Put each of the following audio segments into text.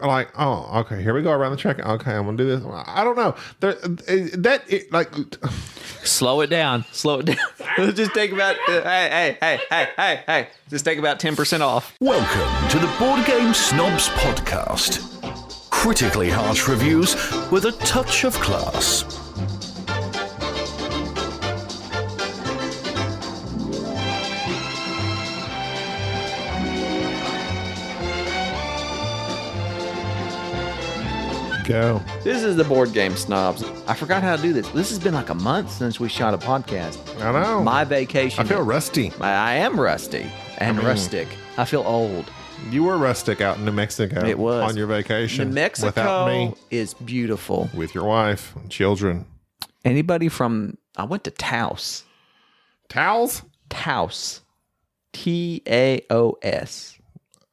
like, oh, okay, here we go around the track. Okay, I'm gonna do this. I don't know. Slow it down. Slow it down. Just take about hey. Just take about 10% off. Welcome to the Board Game Snobs Podcast. Critically harsh reviews with a touch of class. Go. This is the Board Game Snobs. I forgot how to do this. This has been like a month since we shot a podcast. I know. My vacation. I feel rusty. I am rusty and rustic. I feel old. You were rustic out in New Mexico. It was. On your vacation. New Mexico without me. is beautiful. With your wife and children. Anybody from... I went to Taos. Towels? Taos. Taos.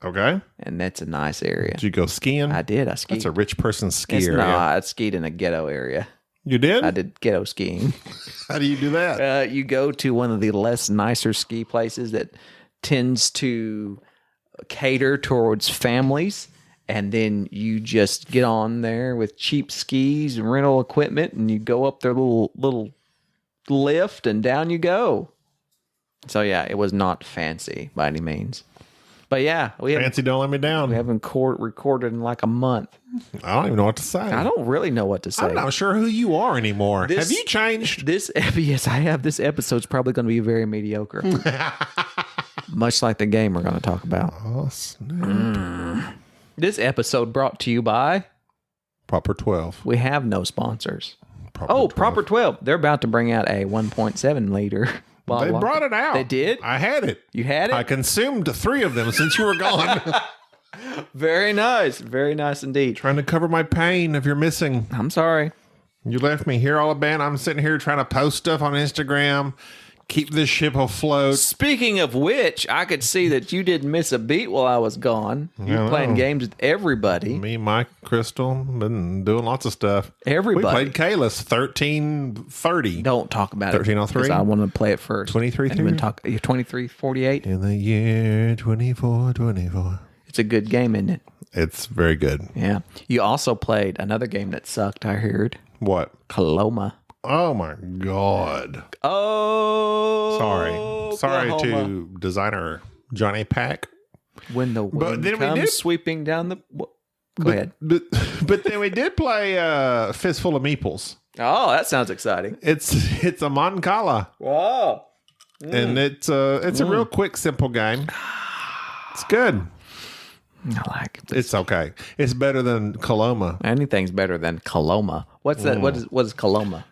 Okay. And that's a nice area. Did you go skiing? I did. I skied. That's a rich person's ski area. No, I skied in a ghetto area. You did? I did ghetto skiing. How do you do that? You go to one of the less nicer ski places that tends to cater towards families, and then you just get on there with cheap skis and rental equipment, and you go up their little lift, and down you go. So yeah, it was not fancy by any means. But yeah, Fancy don't let me down. We haven't recorded in like a month. I don't even know what to say. I don't really know what to say. I'm not sure who you are anymore. Have you changed? Yes, I have. This episode's probably going to be very mediocre. Much like the game we're going to talk about. Oh, snap. This episode brought to you by... Proper 12. We have no sponsors. Proper 12. Proper 12. They're about to bring out a 1.7 liter... They brought it out. They did? I had it. You had it? I consumed 3 of them since you were gone. Very nice. Very nice indeed. Trying to cover my pain if you're missing. I'm sorry. You left me here all abandoned. I'm sitting here trying to post stuff on Instagram, keep this ship afloat. Speaking of which, I could see that you didn't miss a beat while I was gone. You were playing games with everybody. Me, Mike, Crystal, been doing lots of stuff. Everybody. We played Kalis 1330. Don't talk about 1303? it. 1303? I want to play it first. 2330? You're 2348? In the year 2424. It's a good game, isn't it? It's very good. Yeah. You also played another game that sucked, I heard. What? Coloma. Oh my God. Oh. Sorry Oklahoma. to designer Johnny Pack. When the wind comes sweeping down the... Go ahead. But then we did play Fistful of Meeples. Oh, that sounds exciting. It's a Mancala. Wow. And it's a real quick, simple game. It's good. I like it. It's okay. It's better than Coloma. Anything's better than Coloma. What's that? What is Coloma?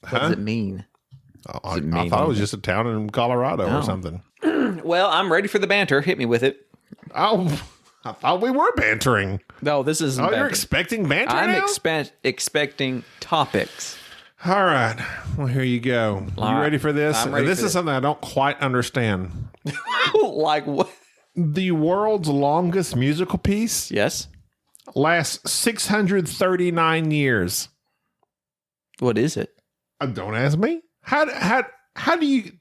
What does it mean? I thought it was just a town in Colorado or something. Well, I'm ready for the banter. Hit me with it. Oh, I thought we were bantering. No, this isn't banter. You're expecting banter I'm now? expecting topics. All right. Well, here you go. You ready for this? I'm ready This for is something I don't quite understand. Like what? The world's longest musical piece Yes. lasts 639 years. What is it? Don't ask me. How do you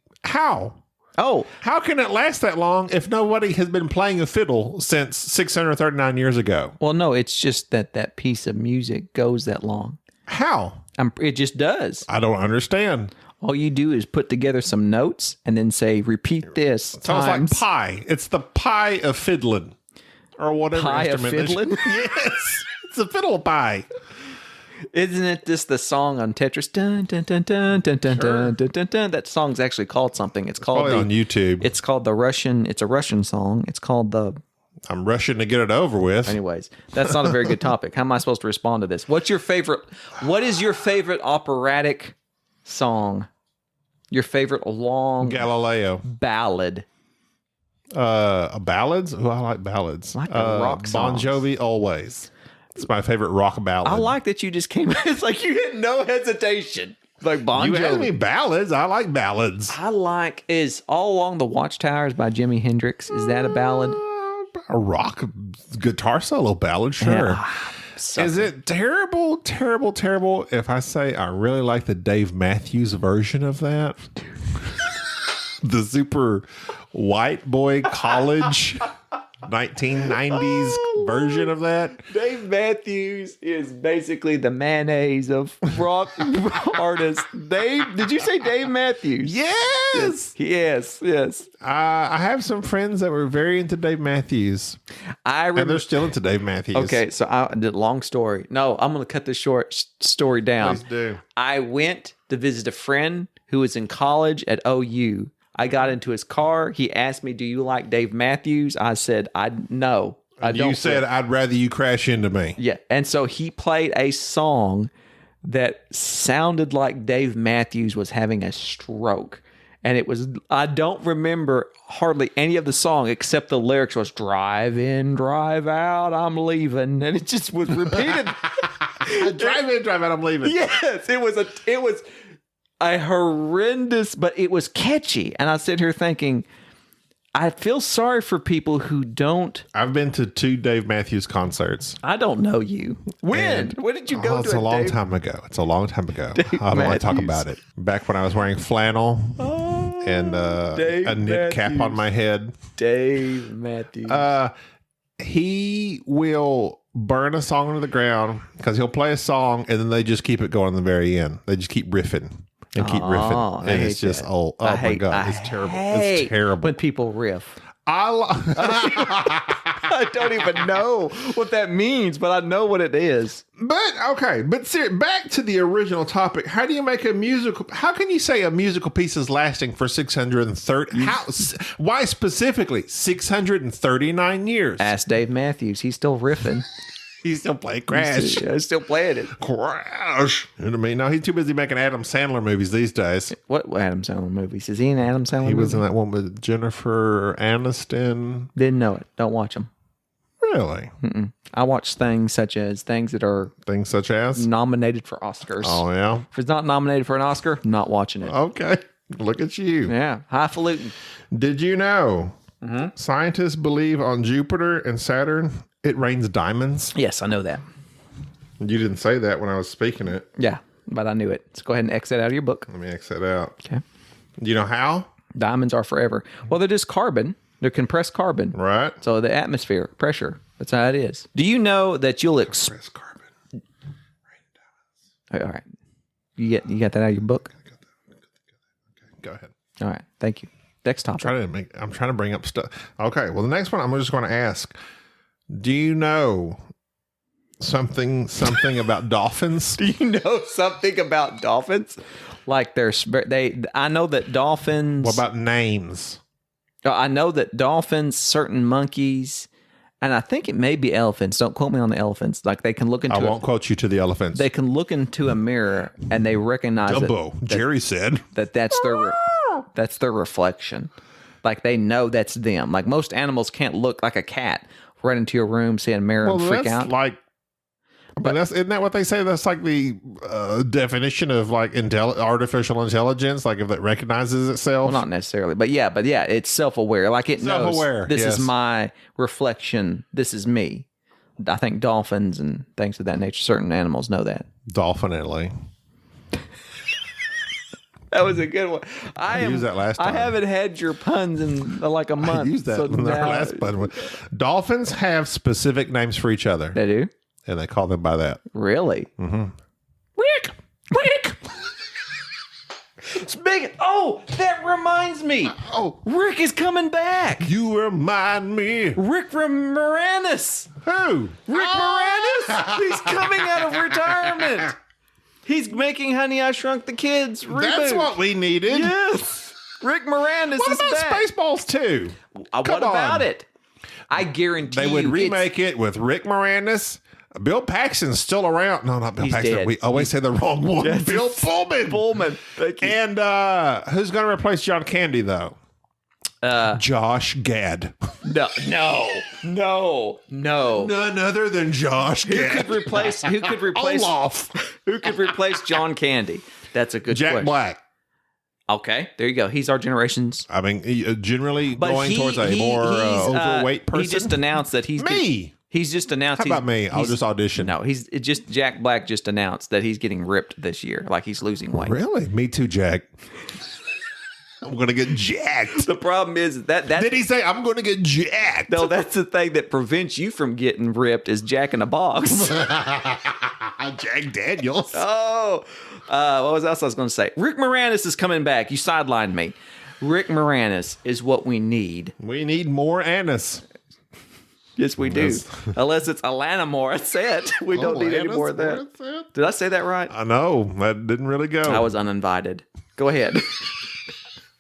Oh, how can it last that long if nobody has been playing a fiddle since 639 years ago? well, no, it's just that piece of music goes that long. How? It just does. I don't understand. All you do is put together some notes and then say, repeat this Sounds times. like pie. It's the pie of fiddling. Or whatever Pie of instrument. fiddling? Yes. It's a fiddle pie. Isn't it just the song on Tetris? Dun, dun, dun, dun, dun, dun, dun, dun, dun, dun. That song's actually called something. It's called Probably on YouTube. It's called the Russian. It's a Russian song. It's called the... I'm rushing to get it over with. Anyways, that's not a very good topic. How am I supposed to respond to this? What is your favorite operatic song? Your favorite long Galileo. ballad? Ballads? Oh, I like ballads. Like the rock Bon songs. Jovi, Always. It's my favorite rock ballad. I like that you just came. It's like you had no hesitation. Like Bon You Jovi. asked me ballads. I like ballads. Is All Along the Watchtowers by Jimi Hendrix. Is that a ballad? A rock guitar solo ballad, sure. Is it terrible if I say I really like the Dave Matthews version of that? The super white boy college 1990s version of that. Dave Matthews is basically the mayonnaise of rock artists. Did you say Dave Matthews? Yes. Yes. I have some friends that were very into Dave Matthews. And they're still into Dave Matthews. Okay, so I did a long story. No, I'm going to cut this short story down. Please do. I went to visit a friend who was in college at OU. I got into his car. He asked me, "Do you like Dave Matthews?" I said, "No, I don't." You said, "I'd rather you crash into me." Yeah, and so he played a song that sounded like Dave Matthews was having a stroke. And it was, I don't remember hardly any of the song except the lyrics was drive in, drive out, I'm leaving. And it just was repeated. Drive in, drive out, I'm leaving. Yes, it was a horrendous, but it was catchy. And I sit here thinking, I feel sorry for people who don't. I've been to 2 Dave Matthews concerts. I don't know you. When did you go to It's a long time ago. I don't want to talk about it. Back when I was wearing flannel and a knit cap on my head. Dave Matthews. He will burn a song into the ground because he'll play a song and then they just keep it going to the very end. They just keep riffing. And keep riffing. And it's just, oh my God. It's terrible. It's terrible. When people riff. I don't even know what that means, but I know what it is. But back to the original topic. How do you make a musical? How can you say a musical piece is lasting for 630? Why specifically 639 years? Ask Dave Matthews. He's still riffing. He's still playing Crash. He's still playing it. Crash. You know what I mean? No, he's too busy making Adam Sandler movies these days. What Adam Sandler movies? Is he in Adam Sandler? He was in that one with Jennifer Aniston. Didn't know it. Don't watch them. Really? Mm-mm. I watch things such as nominated for Oscars. Oh, yeah? If it's not nominated for an Oscar, I'm not watching it. Okay. Look at you. Yeah. Highfalutin. Did you know scientists believe on Jupiter and Saturn it rains diamonds? Yes, I know that. You didn't say that when I was speaking it. Yeah, but I knew it. So go ahead and X that out of your book. Let me X that out. Okay. Do you know how? Diamonds are forever. Well, they're just carbon. They're compressed carbon. Right. So the atmosphere, pressure, that's how it is. Do you know that you'll compressed carbon. All right. You got that out of your book? Okay, go ahead. All right. Thank you. Next topic. I'm trying to bring up stuff. Okay. Well, the next one I'm just going to ask. Do you know something about dolphins? Do you know something about dolphins? Like I know that dolphins. What about names? I know that dolphins, certain monkeys, and I think it may be elephants. Don't quote me on the elephants. Like they can look into. I won't quote you to the elephants. They can look into a mirror and they recognize Dumbo. Jerry said that's their reflection. Like they know that's them. Like most animals can't look like a cat right into your room, see a mirror, and freak out. Isn't that what they say? That's like the definition of like artificial intelligence. Like if it recognizes itself. Well, not necessarily, but yeah, it's self-aware. Like it knows this is my reflection. This is me. I think dolphins and things of that nature, certain animals know that. Dolphinately. That was a good one. I used that last time. I haven't had your puns in like a month. I used that in our last pun. Dolphins have specific names for each other. They do? And they call them by that. Really? Mm-hmm. Rick! Oh, that reminds me. Oh, Rick is coming back. You remind me. Rick Moranis. Who? Rick Moranis. He's coming out of retirement. He's making Honey, I Shrunk the Kids reboot. That's what we needed. Yes. Rick Moranis is back. What about Spaceballs 2? What about it? I guarantee they would remake it with Rick Moranis. Bill Paxton's still around. No, not Bill Paxton. Dead. We always say the wrong one. Bill Pullman. Pullman. Thank you. And who's going to replace John Candy, though? Josh Gad. No. None other than Josh Gad. Who could replace Olaf? Who could replace John Candy? That's a good Jack question. Black. Okay, there you go. He's our generation's. I mean, generally going towards a more overweight person. He just announced that he's me. He's just announced. How about me? I'll just audition. No, Jack Black just announced that he's getting ripped this year. Like he's losing weight. Really? Me too, Jack. I'm going to get jacked. The problem is that Did he say, I'm going to get jacked? no, that's the thing that prevents you from getting ripped is Jack in a Box. Jack Daniels. Oh, what was else I was going to say? Rick Moranis is coming back. You sidelined me. Rick Moranis is what we need. We need more anise. Yes, we do. Unless it's Alana Morissette. We don't need any more of that. Morissette? Did I say that right? I know. That didn't really go. I was uninvited. Go ahead.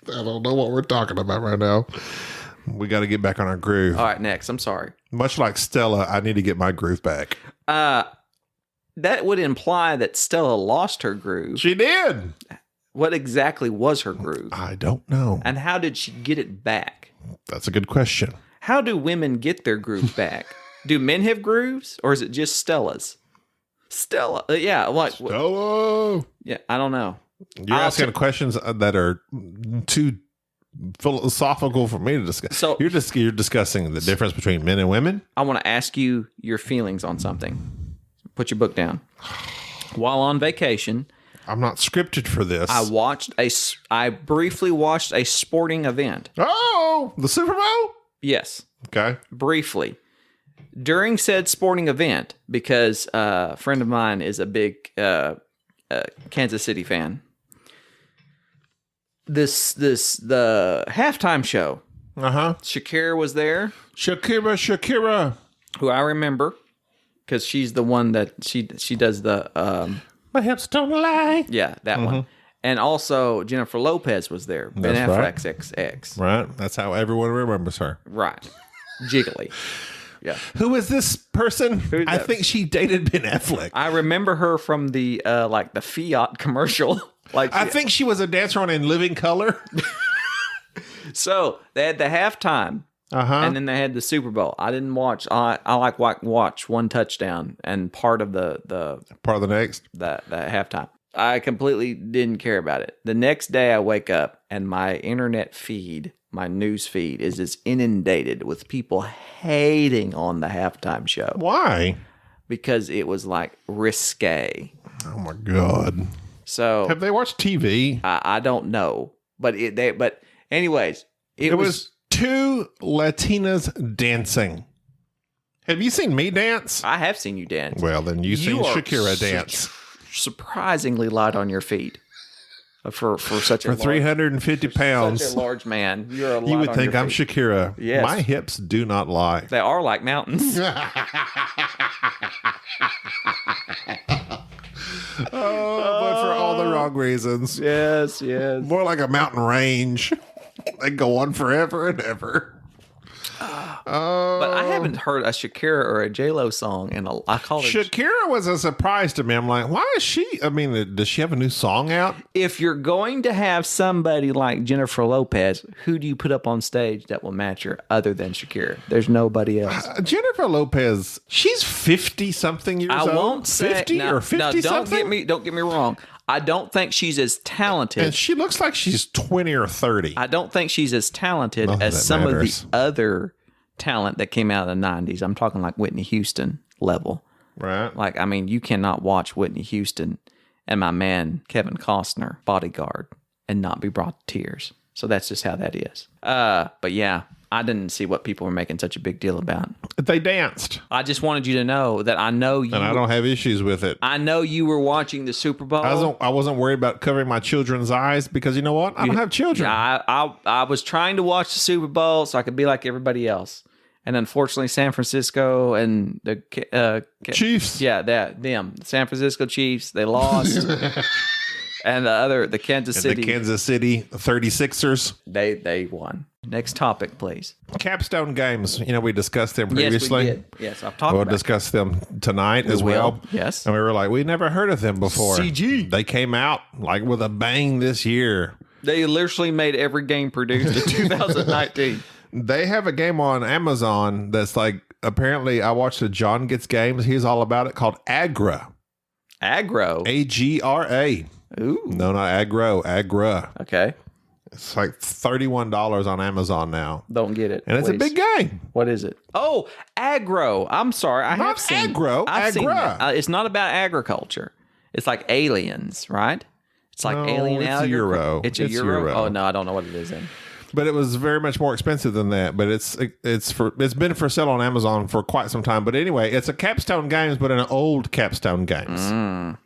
I don't know what we're talking about right now. We got to get back on our groove. All right, next. I'm sorry. Much like Stella, I need to get my groove back. That would imply that Stella lost her groove. She did. What exactly was her groove? I don't know. And how did she get it back? That's a good question. How do women get their groove back? Do men have grooves, or is it just Stella's? Stella, yeah, what? Stella. Yeah, I don't know. You're asking questions that are too philosophical for me to discuss. So you're discussing the difference between men and women. I want to ask you your feelings on something. Put your book down. While on vacation, I'm not scripted for this. I briefly watched a sporting event. Oh, the Super Bowl? Yes. Okay. Briefly. During said sporting event, because a friend of mine is a big Kansas City fan, the halftime show, Shakira was there. Shakira. Who I remember, because she's the one that she does the... My hips don't lie. Yeah, that one. And also Jennifer Lopez was there. Ben Affleck's ex. Right. That's how everyone remembers her. Right. Jiggly. Yeah. Who is this person? I think she dated Ben Affleck. I remember her from the the Fiat commercial. I think she was a dancer on In Living Color. So they had the halftime. And then they had the Super Bowl. I didn't watch. I watch one touchdown and part of the next the halftime. I completely didn't care about it. The next day I wake up and my internet feed, my news feed, is just inundated with people hating on the halftime show. Why? Because it was like risque. Oh my God. So have they watched TV? I don't know, but anyways, it was two Latinas dancing. Have you seen me dance? I have seen you dance. Well, then you've seen Shakira dance. Surprisingly light on your feet for such a 350 pounds. Such a large man. You would think I'm Shakira. Yes. My hips do not lie. They are like mountains. But for all the wrong reasons. Yes. More like a mountain range. They go on forever and ever. But I haven't heard a Shakira or a J-Lo song I call it. Shakira was a surprise to me. I'm like, why is she? I mean, does she have a new song out? If you're going to have somebody like Jennifer Lopez, who do you put up on stage that will match her other than Shakira? There's nobody else. Jennifer Lopez, she's 50 something years old. I won't say 50 or 50 something. Don't get me wrong. I don't think she's as talented. And she looks like she's 20 or 30. I don't think she's as talented as some of the other talent that came out of the 90s. I'm talking like Whitney Houston level. Right. Like, I mean, you cannot watch Whitney Houston and my man Kevin Costner, Bodyguard, and not be brought to tears. So that's just how that is. But yeah, I didn't see what people were making such a big deal about. They danced. I just wanted you to know that I know you. And I don't have issues with it. I know you were watching the Super Bowl. I wasn't worried about covering my children's eyes because you know what? I don't have children. I was trying to watch the Super Bowl so I could be like everybody else. And unfortunately, San Francisco and the Chiefs. Yeah, them. San Francisco Chiefs, they lost. And the Kansas City. The Kansas City 36ers. They won. Next topic, please. Capstone games. You know, we discussed them previously. Yes, we did. Yes, I've talked about We'll discuss them tonight as well. Yes. And we were like, we never heard of them before. CG. They came out like with a bang this year. They literally made every game produced in 2019. They have a game on Amazon that's like, apparently I watched the John Gets Games. He's all about it, called Agra. Aggro. AGRA. Ooh. No, not aggro. Agra. Okay. It's like $31 on Amazon now. Don't get it. And it's a big game. What is it? Oh, aggro. I'm sorry. I Not have seen aggro. I've seen Agra. that. It's not about agriculture. It's like aliens, right? It's like No, Alien it's Alligator. Euro. It's a It's Euro? Euro. Oh, no, I don't know what it is then. But it was very much more expensive than that. But it's been for sale on Amazon for quite some time. But anyway, it's a Capstone Games, but an old Capstone Games.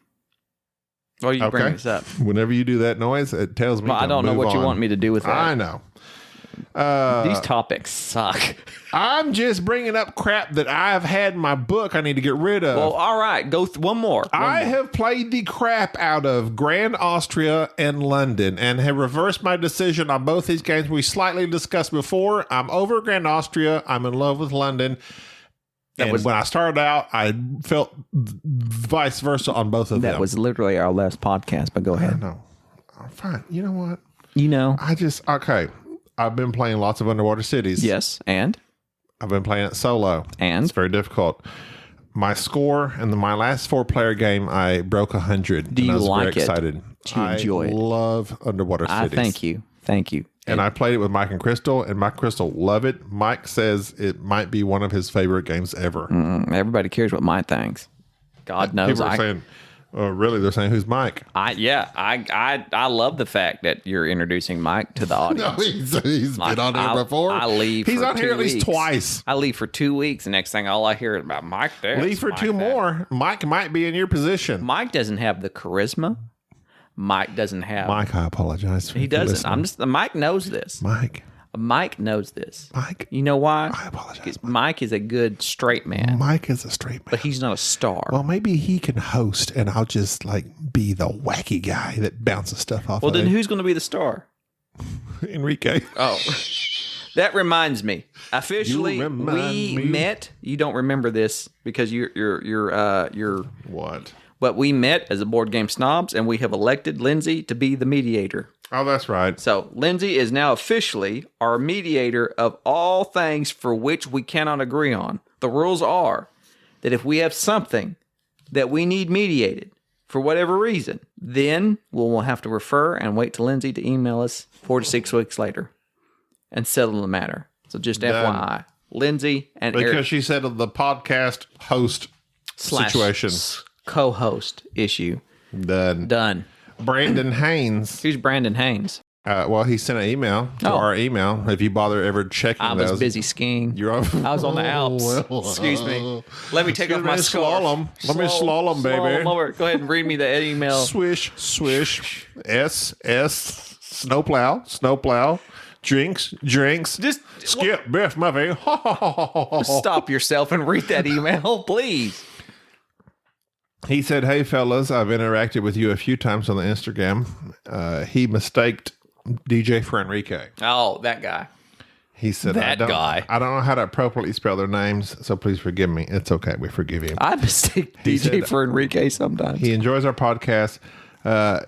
Well, you bring this up. Whenever you do that noise, it tells me. Well, I don't know what you want me to do with that. I know. These topics suck. I'm just bringing up crap that I've had in my book I need to get rid of. Well, all right. Go one more. I have played the crap out of Grand Austria and London and have reversed my decision on both these games we slightly discussed before. I'm over Grand Austria. I'm in love with London. When I started out, I felt vice versa on both of them. That was literally our last podcast, but go ahead. No. Fine. You know what? Okay. I've been playing lots of Underwater Cities. Yes, and? I've been playing it solo. And? It's very difficult. My score in my last 4-player game, I broke 100. Do you I was like very excited. Do you enjoy it? I love Underwater Cities. Thank you. And I played it with Mike and Crystal, and Mike and Crystal love it. Mike says it might be one of his favorite games ever. Everybody cares what Mike thinks. God knows. People are saying, oh, really? They're saying, who's Mike? I love the fact that you're introducing Mike to the audience. No, he's been on here before. I leave. He's for on here at least weeks. twice. I leave for 2 weeks. The next thing all I hear is about Mike there. Leave for two more. Mike might be in your position. Mike doesn't have the charisma. Mike doesn't have. Mike, I apologize. He doesn't. Mike knows this. Mike knows this. Mike. You know why? I apologize. Mike is a good straight man. Mike is a straight man. But he's not a star. Well, maybe he can host, and I'll just be the wacky guy that bounces stuff off. Well, of then him. who's going to be the star? Enrique. Oh, that reminds me. Officially, we met. You don't remember this because you're What? But we met as a board game snobs, and we have elected Lindsay to be the mediator. Oh, that's right. So Lindsay is now officially our mediator of all things for which we cannot agree on. The rules are that if we have something that we need mediated for whatever reason, then we'll have to refer and wait till Lindsay to email us 4 to 6 weeks later and settle the matter. So just FYI, Lindsay and because Eric, she said of the podcast host situation. Co-host issue. Done. Brandon Haynes. Who's Brandon Haynes? Well, he sent an email to our email. If you bother ever checking I was busy skiing. I was on the Alps. Excuse me. Let me take off my scarf. Let me slalom, baby. Go ahead and read me that email. Swish, swish. S. Snowplow. Drinks. Just Skip, Biff, Muffy. stop yourself and read that email, please. He said, hey, fellas, I've interacted with you a few times on the Instagram. He mistaked DJ for Enrique. Oh, that guy. He said, I don't know how to appropriately spell their names, so please forgive me. It's okay. We forgive you. I mistake DJ for Enrique sometimes. He enjoys our podcast.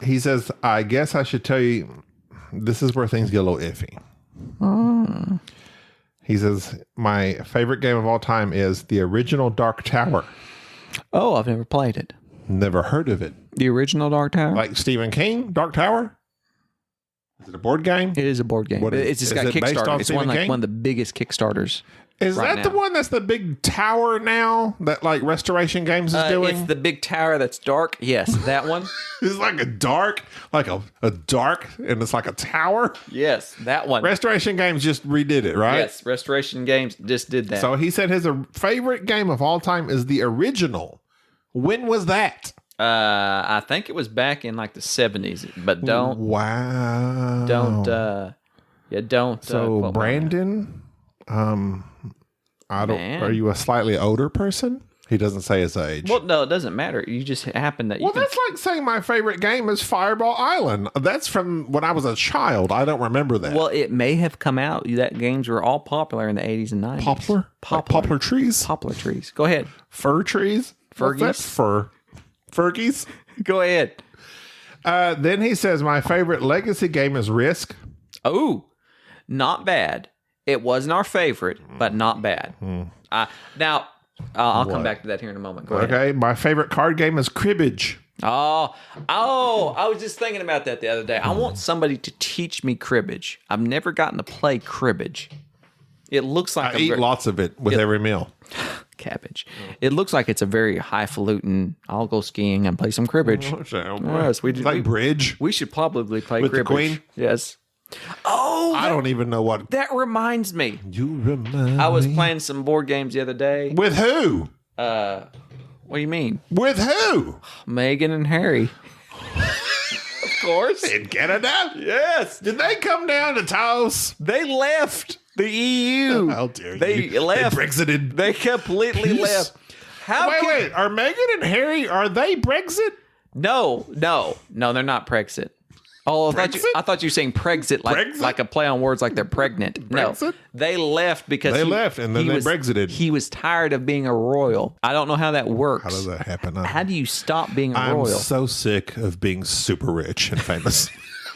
He says, I guess I should tell you, this is where things get a little iffy. He says, my favorite game of all time is the original Dark Tower. Oh, I've never played it. Never heard of it. The original Dark Tower? Like Stephen King, Dark Tower? Is it a board game? It is a board game. It's just got Kickstarter. It's one of the biggest Kickstarters. Is that the one that's the big tower now that like Restoration Games is doing? It's the big tower that's dark. Yes, that one. It's like a dark, and it's like a tower. Yes, that one. Restoration Games just redid it, right? Yes, Restoration Games just did that. So he said his favorite game of all time is the original. When was that? I think it was back in like the 70s, but don't. Wow. Don't. So Brandon, Man. Are you a slightly older person? He doesn't say his age. Well, no, it doesn't matter. You just happen that. That's like saying my favorite game is Fireball Island. That's from when I was a child. I don't remember that. Well, it may have come out. That games were all popular in the 80s and 90s. Poplar? Like poplar trees? Poplar trees. Go ahead. Fir trees? Fergies? What's that? Fir. Fergies? Go ahead. Then he says, my favorite legacy game is Risk. Oh, not bad. It wasn't our favorite, but not bad. Now, I'll come back to that here in a moment. Go ahead. Okay, my favorite card game is Cribbage. Oh, I was just thinking about that the other day. I want somebody to teach me cribbage. I've never gotten to play cribbage. It looks like I eat lots of it with every meal. cabbage. It looks like it's a very highfalutin. I'll go skiing and play some cribbage. Yes, Like bridge We should probably play with cribbage. the queen. Yes. Oh, I don't even know what. that reminds me. You remind I was me. playing some board games the other day. With who? What do you mean? With who? Meghan and Harry. Of course. In Canada? Yes. Did they come down to Taos? They left the EU. How dare They you? left. They Brexited. They completely Peace. left. How Wait. Are Meghan and Harry, are they Brexit? No, they're not Brexit. Oh, I thought you were saying Brexit, Brexit? like a play on words, like they're pregnant. Brexit? No, they left because They left, and then they Brexited. He was tired of being a royal. I don't know how that works. How does that happen? How do you stop being a I'm royal? so sick of being super rich and famous.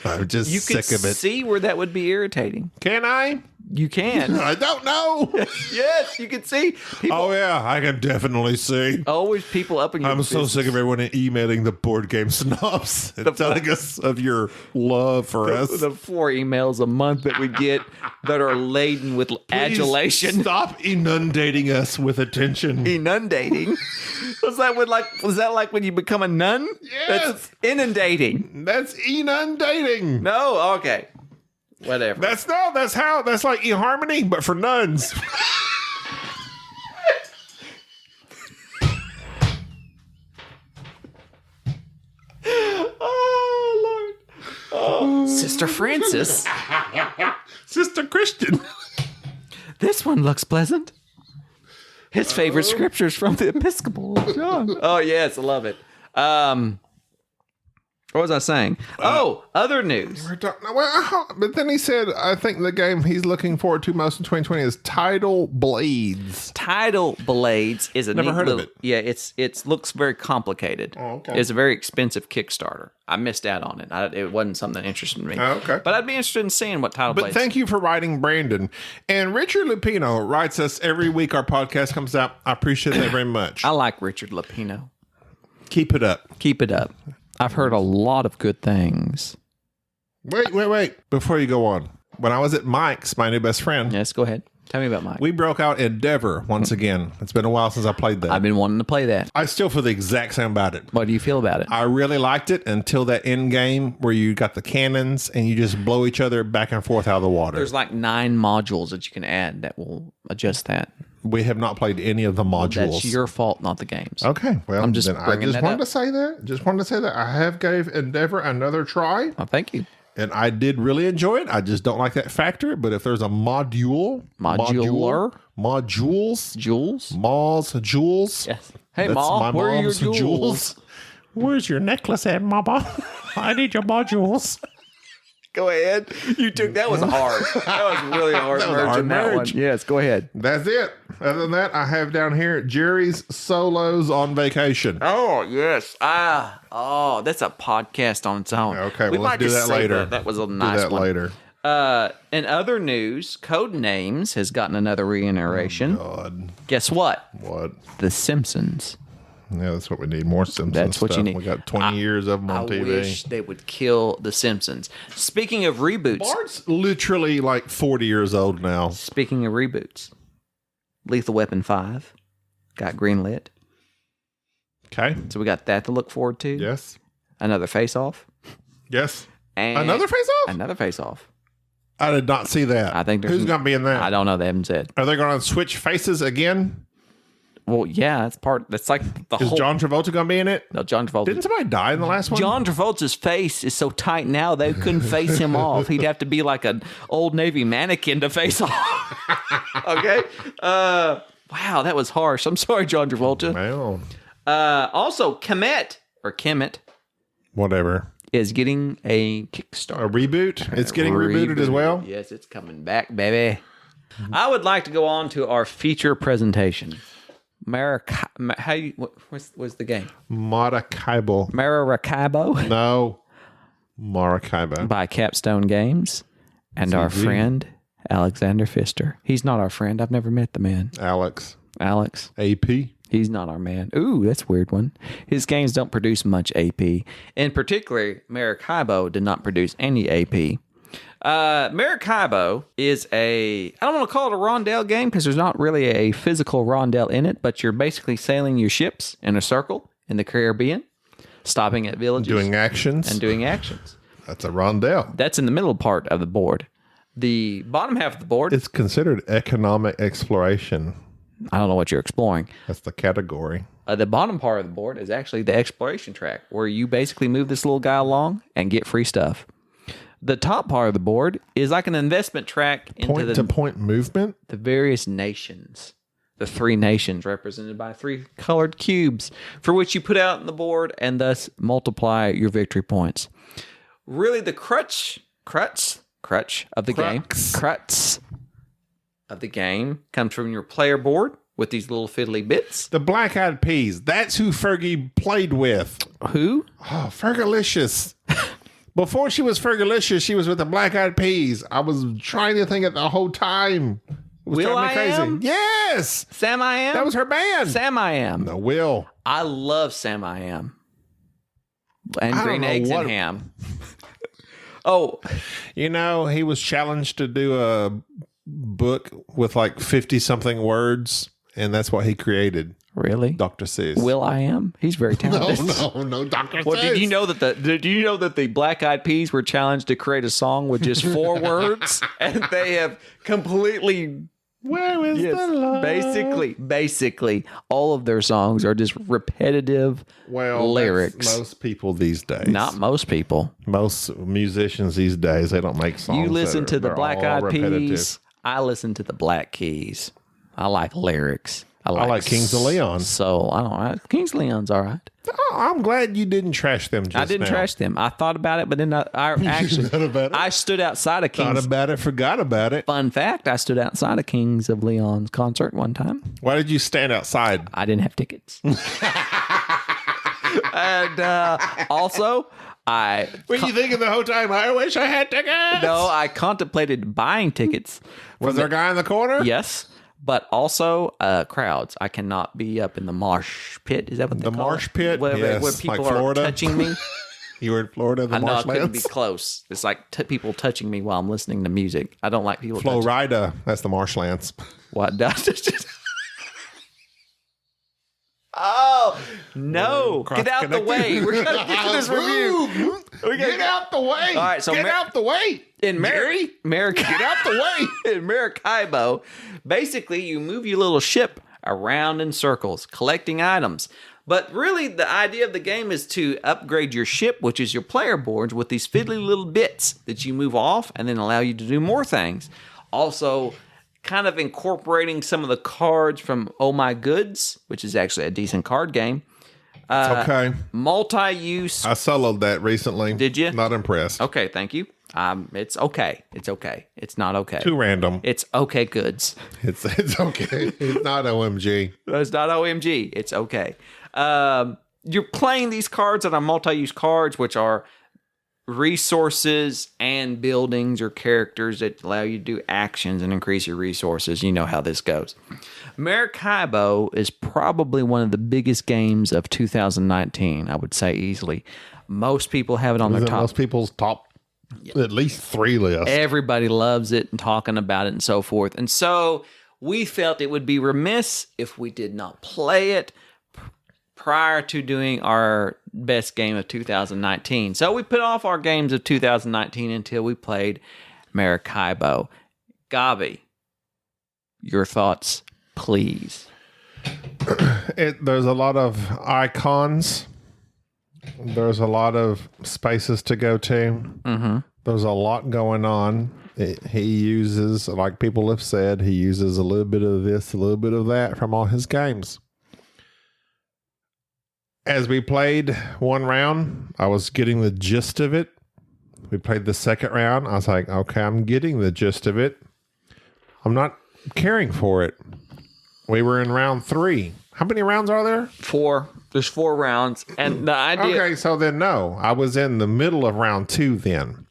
I'm just You could sick of it. see where that would be irritating. Can I? You can. I don't know. Yes, you can see. People, Oh, yeah, I can definitely see. always people up in your I'm so business. sick of everyone emailing the board game snobs and telling us of your love for us. The 4 emails a month that we get that are laden with adulation. Stop inundating us with attention. Inundating. Was that like when you become a nun? Yes. That's inundating. That's inundating. No, okay. Whatever. That's like eHarmony, but for nuns. Oh Lord. Oh, Sister Francis. Sister Christian. This one looks pleasant. His favorite scriptures from the Episcopal John. Oh yes, I love it. What was I saying? Other news. But then he said, I think the game he's looking forward to most in 2020 is Tidal Blades. Tidal Blades is a Never neat heard of little, it. Yeah, it looks very complicated. Oh, okay. It's a very expensive Kickstarter. I missed out on it. It wasn't something that interested me. Oh, okay. But I'd be interested in seeing what Tidal But Blades. thank you for writing, Brandon. And Richard Lupino writes us every week our podcast comes out. I appreciate that very much. I like Richard Lupino. Keep it up. Keep it up. I've heard a lot of good things. Wait. Before you go on. When I was at Mike's, my new best friend, Yes, go ahead. Tell me about Mike. we broke out Endeavor once again. It's been a while since I played that. I've been wanting to play that. I still feel the exact same about it. What do you feel about it? I really liked it until that end game where you got the cannons and you just blow each other back and forth out of the water. There's like 9 modules that you can add that will adjust that. We have not played any of the modules. That's your fault, not the game's. Okay, well, I'm just then I bringing just that wanted up. to say that. Just wanted to say that I have gave Endeavor another try, Oh, thank you. and I did really enjoy it. I just don't like that factor. But if there's a modules, Jules? malls, jewels. Yes. Hey, That's Ma, my where are your mom's jewels? Where's your necklace at, Mama? I need your modules. Go ahead. You took that was hard. That was really hard That was a merge hard in that merge. one. Yes, go ahead. That's it. Other than that, I have down here Jerry's Solos on Vacation. Oh yes. That's a podcast on its own. Okay, We well, let's might do just that say later. That was a Do nice that one. later. In other news, Codenames has gotten another reiteration. God, Guess what? what? The Simpsons. Yeah, that's what we need. More Simpsons That's what you stuff. need. We got 20 years of them on I TV. wish they would kill the Simpsons. Speaking of reboots. Bart's literally like 40 years old now. Speaking of reboots. Lethal Weapon 5 got greenlit. Okay. So we got that to look forward to. Yes. Another Face Off. Yes. And Another Face Off? Another Face Off. I did not see that. I think there's Who's going to be in that? I don't know. They haven't said. Are they going to switch faces again? Well, yeah, that's like the Is whole. John Travolta going to be in it? No, John Travolta. Didn't somebody die in the last one? John Travolta's face is so tight now they couldn't face him off. He'd have to be like an old Navy mannequin to face off. Okay. Wow, that was harsh. I'm sorry, John Travolta. Well, Also, Kemet whatever. is getting a A Kickstarter. reboot? It's getting rebooted as well? Yes, it's coming back, baby. I would like to go on to our feature presentation. What's the game? Maracaibo. Maracaibo No. Maracaibo. by Capstone Games and our friend Alexander Pfister. He's not our friend. I've never met the man. Alex. Alex. AP. He's not our man. Ooh, that's a weird one. His games don't produce much AP. In particular, Maracaibo did not produce any AP. Maracaibo is I don't want to call it a rondelle game because there's not really a physical rondelle in it, but you're basically sailing your ships in a circle in the Caribbean, stopping at villages. Doing actions. And doing actions. That's a rondelle. That's in the middle part of the board. The bottom half of the board. It's considered economic exploration. I don't know what you're exploring. That's the category. The bottom part of the board is actually the exploration track, where you basically move this little guy along and get free stuff. The top part of the board is like an investment track into Point-to-point movement? the various nations. The 3 nations represented by 3 colored cubes, for which you put out on the board and thus multiply your victory points. Really, the crutch of the game. Crux of the game comes from your player board with these little fiddly bits. The Black Eyed Peas. That's who Fergie played with. Who? Oh, Fergalicious. Before she was Fergalicious, she was with the Black Eyed Peas. I was trying to think it the whole time. It was Will driving me I crazy. Am? Yes. Sam I Am? That was her band. Sam I Am. No, Will. I love Sam I Am. And I don't green know eggs what- and ham. Oh, You know, he was challenged to do a book with like 50-something words, and that's what he created. really? Dr. Seuss. Will I Am? He's very talented. No, Dr. Well, Seuss. did you know that the Black Eyed Peas were challenged to create a song with just 4 words, and they have completely Where is the love? basically all of their songs are just repetitive lyrics. That's most people these days. Not most people. Most musicians these days, they don't make songs. You listen to the they're Black all Eyed repetitive. Peas. I listen to the Black Keys. I like lyrics. I like Kings of Leon. So I don't know. Kings of Leon's all right. Oh, I'm glad you didn't trash them just I didn't now. trash them. I thought about it, but then I actually thought about it? I stood outside of Thought Kings. about it, forgot about it. Fun fact: I stood outside of Kings of Leon's concert one time. Why did you stand outside? I didn't have tickets, and also I What are you thinking the whole time? I wish I had tickets. no, I contemplated buying tickets. Was there a guy in the corner? Yes. But also crowds. I cannot be up in the marsh pit. Is that what they The call marsh it? pit? Where Yes, people like are Florida. touching me. You were in Florida, the I know I couldn't be marshlands? close. It's like people touching me while I'm listening to music. I don't like people touching Florida, that's the marshlands. What? Oh, no. Get out the way. We're going to get to this review. Get out the way. All right, so get out the way. In Jerry, get out the way. In Maracaibo, basically you move your little ship around in circles, collecting items. But really, the idea of the game is to upgrade your ship, which is your player boards, with these fiddly little bits that you move off and then allow you to do more things. Also, kind of incorporating some of the cards from Oh My Goods, which is actually a decent card game. Okay. Multi-use. I soloed that recently. Did you? Not impressed. Okay, thank you. It's okay. It's okay. It's not okay. Too random. It's okay goods. It's okay. It's not OMG. It's not OMG. It's okay. You're playing these cards that are multi-use cards, which are resources and buildings or characters that allow you to do actions and increase your resources. You know how this goes. Maracaibo is probably one of the biggest games of 2019, I would say easily. Most people have it on their top. Most people's top at least 3 list. Everybody loves it and talking about it and so forth. And so we felt it would be remiss if we did not play it prior to doing our best game of 2019. So we put off our games of 2019 until we played Maracaibo. Gabi, your thoughts, please. There's a lot of icons. There's a lot of spaces to go to. Mm-hmm. There's a lot going on. He uses, like people have said, he uses a little bit of this, a little bit of that from all his games. As we played one round, I was getting the gist of it. We played the second round. I was like, okay, I'm getting the gist of it. I'm not caring for it. We were in round 3. How many rounds are there? 4. There's 4 rounds. And the idea... Okay, so then no. I was in the middle of round 2 then.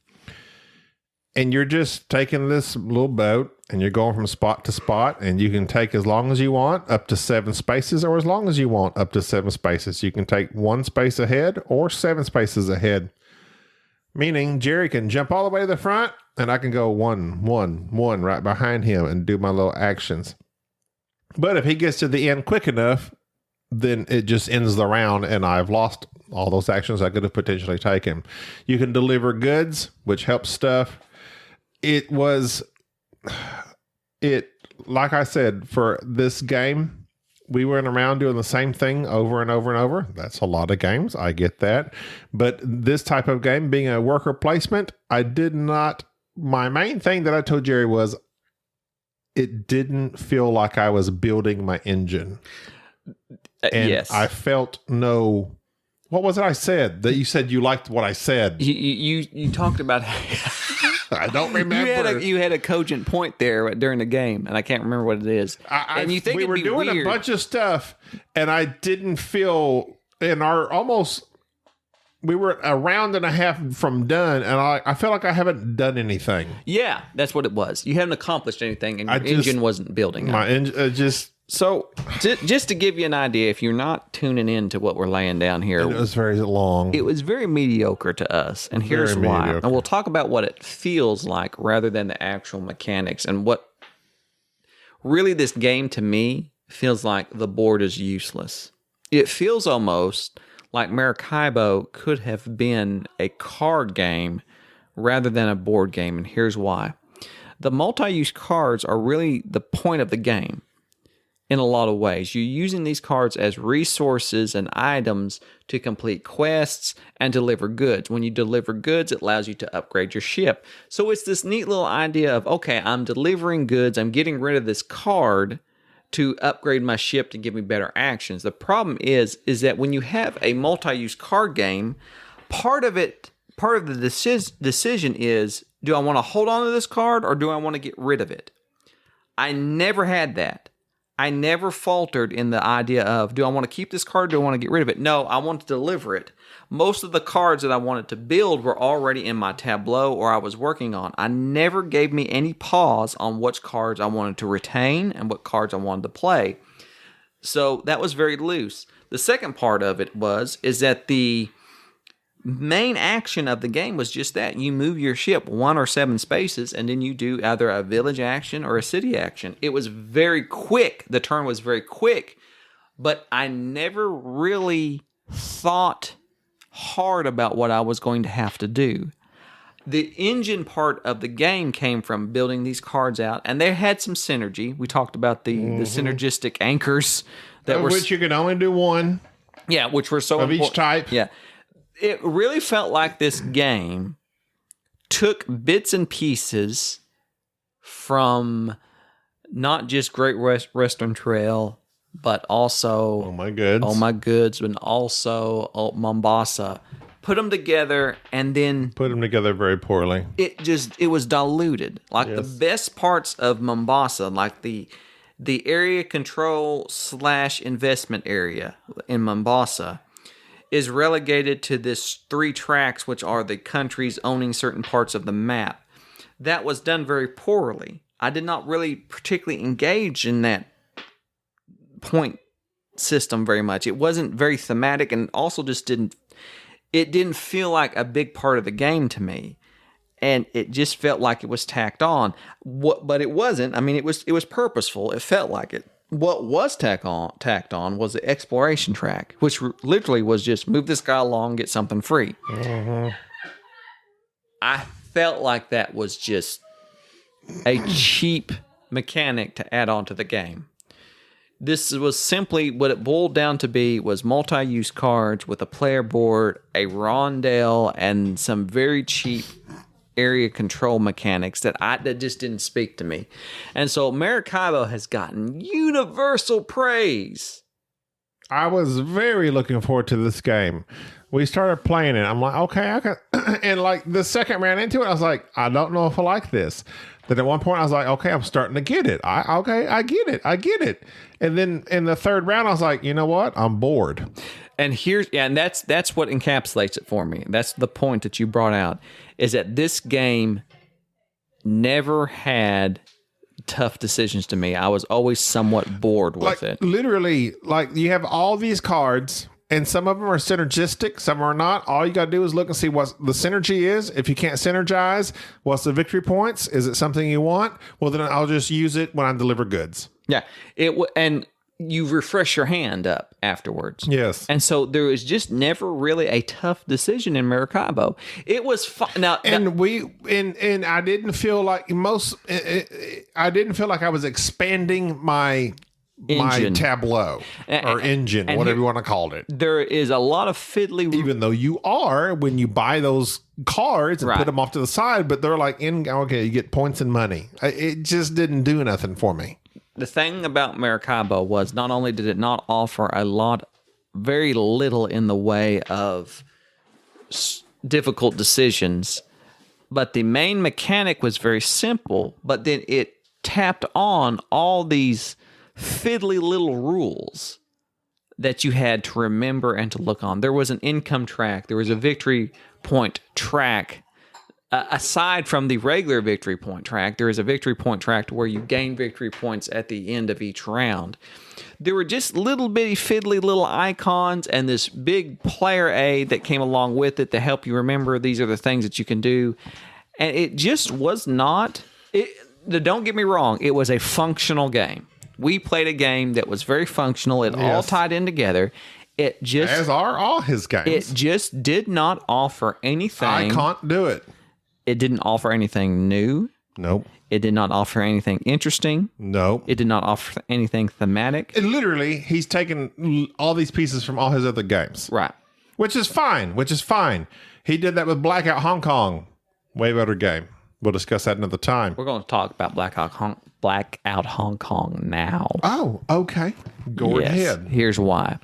And you're just taking this little boat and you're going from spot to spot, and you can take as long as you want, up to 7 spaces, or as long as you want, up to 7 spaces. You can take 1 space ahead or 7 spaces ahead. Meaning Jerry can jump all the way to the front and I can go 1, 1, 1 right behind him and do my little actions. But if he gets to the end quick enough, then it just ends the round and I've lost all those actions I could have potentially taken. You can deliver goods, which helps stuff. Like I said, for this game, we went around doing the same thing over and over and over. That's a lot of games. I get that. But this type of game, being a worker placement, my main thing that I told Jerry was it didn't feel like I was building my engine. And yes. I felt what was it I said? That you said you liked what I said. You talked about I don't remember. You had a cogent point there during the game, and I can't remember what it is. And you think we were doing weird. a bunch of stuff, and I didn't feel we were a round and a half from done, and I felt like I haven't done anything. Yeah, that's what it was. You haven't accomplished anything, and your engine wasn't building. My engine So, just to give you an idea, if you're not tuning in to what we're laying down here, it was very long. It was very mediocre to us, and here's why. And we'll talk about what it feels like rather than the actual mechanics, and what really this game to me feels like the board is useless. It feels almost like Maracaibo could have been a card game rather than a board game, and here's why. The multi-use cards are really the point of the game. In a lot of ways, you're using these cards as resources and items to complete quests and deliver goods. When you deliver goods, it allows you to upgrade your ship. So it's this neat little idea of, okay, I'm delivering goods, I'm getting rid of this card to upgrade my ship to give me better actions. The problem is that when you have a multi-use card game, part of the decision is, do I want to hold on to this card or do I want to get rid of it? I never had that. I never faltered in the idea of, do I want to keep this card? Do I want to get rid of it? No, I want to deliver it. Most of the cards that I wanted to build were already in my tableau or I was working on. I never gave me any pause on which cards I wanted to retain and what cards I wanted to play. So that was very loose. The second part of it is that the main action of the game was just that. You move your ship 1 or 7 spaces, and then you do either a village action or a city action. It was very quick. The turn was very quick, but I never really thought hard about what I was going to have to do. The engine part of the game came from building these cards out, and they had some synergy. We talked about the synergistic anchors that were which you can only do one. Yeah, which were so of important. Each type. Yeah. It really felt like this game took bits and pieces from not just Great Western Trail, but also Oh My Goods, and also Mombasa. Put them together and then put them together very poorly. It was diluted. Like the best parts of Mombasa, like the area control / investment area in Mombasa, is relegated to this 3 tracks, which are the countries owning certain parts of the map. That was done very poorly. I did not really particularly engage in that point system very much. It wasn't very thematic, and also just didn't feel like a big part of the game to me. And it just felt like it was tacked on. But it wasn't. I mean, it was purposeful. It felt like it. What was tacked on was the exploration track, which literally was just move this guy along, get something free. Mm-hmm. I felt like that was just a cheap mechanic to add on to the game. This was simply what it boiled down to be was multi-use cards with a player board, a rondel, and some very cheap area control mechanics that just didn't speak to me. And so Maracaibo has gotten universal praise. I was very looking forward to this game. We started playing it. I'm like, okay, I can. And like the second round into it, I was like, I don't know if I like this. Then at one point I was like, okay, I'm starting to get it. I get it. And then in the third round, I was like, you know what? I'm bored. And that's what encapsulates it for me. That's the point that you brought out, is that this game never had tough decisions to me. I was always somewhat bored with it. Literally, like you have all these cards and some of them are synergistic, some are not. All you got to do is look and see what the synergy is. If you can't synergize, what's the victory points? Is it something you want? Well, then I'll just use it when I deliver goods. Yeah. And you refresh your hand up afterwards. Yes. And so there was just never really a tough decision in Maracaibo. It was fun. And I didn't feel like I didn't feel like I was expanding my tableau or engine, whatever you want to call it. There is a lot of fiddly. Even though you are, when you buy those cards and put them off to the side, but they're like, okay, you get points and money. It just didn't do nothing for me. The thing about Maracaibo was not only did it not offer very little in the way of difficult decisions, but the main mechanic was very simple, but then it tapped on all these fiddly little rules that you had to remember and to look on. There was an income track. There was a victory point track. Aside from the regular victory point track, there is a victory point track where you gain victory points at the end of each round. There were just little bitty fiddly little icons and this big player aid that came along with it to help you remember these are the things that you can do. And it just was not... Don't get me wrong, it was a functional game. We played a game that was very functional. It all tied in together. It just... As are all his games. It just did not offer anything... I can't do it. It didn't offer anything new. Nope. It did not offer anything interesting. Nope. It did not offer anything thematic. Literally, he's taken all these pieces from all his other games. Right. Which is fine. He did that with Blackout Hong Kong. Way better game. We'll discuss that another time. We're going to talk about Blackout Hong Kong now. Oh, okay. Go ahead. Here's why.